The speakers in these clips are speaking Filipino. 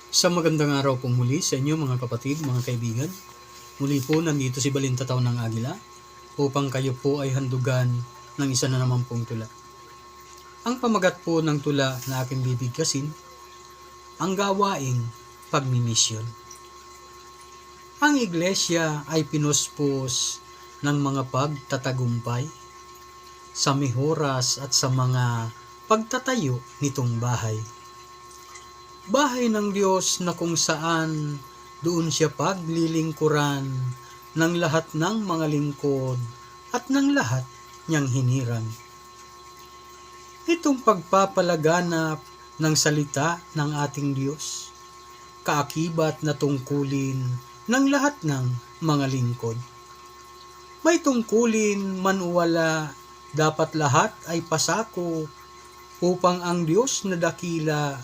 Sa magandang araw po muli sa inyo mga kapatid, mga kaibigan. Muli po nandito si Balintataw ng Agila upang kayo po ay handugan ng isa na naman pong tula. Ang pamagat po ng tula na aking bibigkasin, ang gawaing pagmimisyon. Ang iglesia ay pinuspos ng mga pagtatagumpay sa mihoras at sa mga pagtatayo nitong bahay. Bahay ng Diyos na kung saan doon siya paglilingkuran ng lahat ng mga lingkod at ng lahat niyang hinirang. Itong pagpapalaganap ng salita ng ating Diyos, kaakibat na tungkulin ng lahat ng mga lingkod. May tungkulin man o wala, dapat lahat ay pasako upang ang Diyos na dakila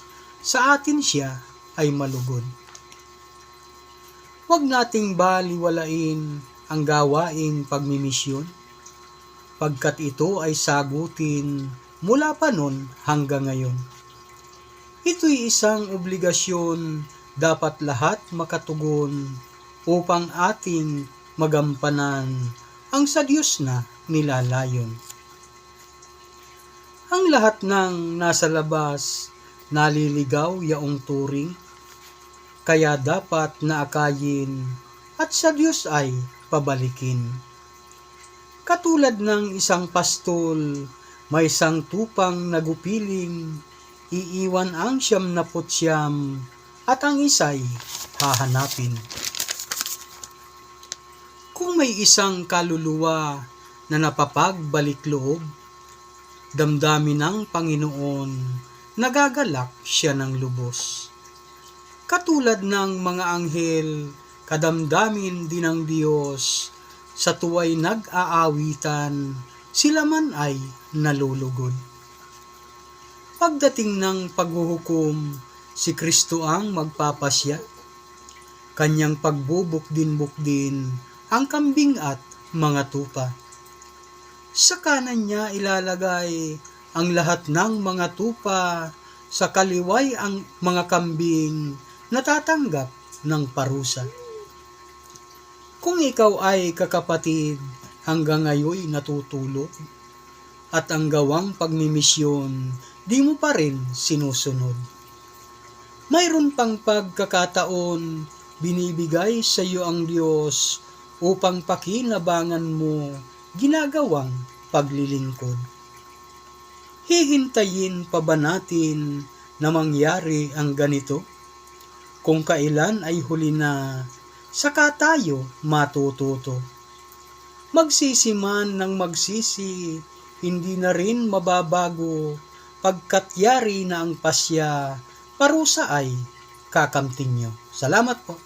sa atin siya ay malugod. Huwag nating baliwalain ang gawaing pagmimisyon, pagkat ito ay sagutin mula pa nun hanggang ngayon. Ito'y isang obligasyon dapat lahat makatugon upang ating magampanan ang sa Diyos na nilalayon. Ang lahat ng nasa labas naliligaw yaong turing, kaya dapat naakayin at sa Diyos ay pabalikin. Katulad ng isang pastol, may isang tupang nagupiling, iiwan ang 99 at ang isa'y hahanapin. Kung may isang kaluluwa na napapagbalik loob, damdamin ng Panginoon, nagagalak siya ng lubos. Katulad ng mga anghel, kadamdamin din ng Diyos, sa tuwa'y nag-aawitan, sila man ay nalulugod. Pagdating ng paghuhukom, si Kristo ang magpapasya, kanyang pagbubukdin-bukdin ang kambing at mga tupa. Sa kanan niya ilalagay ang lahat ng mga tupa, sa kaliway ang mga kambing natatanggap ng parusa. Kung ikaw ay kakapatid hanggang ngayon natutulog at ang gawang pagmimisyon di mo pa rin sinusunod, mayroon pang pagkakataon binibigay sa iyo ang Diyos upang pakinabangan mo ginagawang paglilingkod. Hihintayin pa ba natin na mangyari ang ganito? Kung kailan ay huli na, saka tayo matututo. Magsisi man ng magsisi, hindi na rin mababago, pagkat yari na ang pasya, parusa ay kakamting nyo. Salamat po.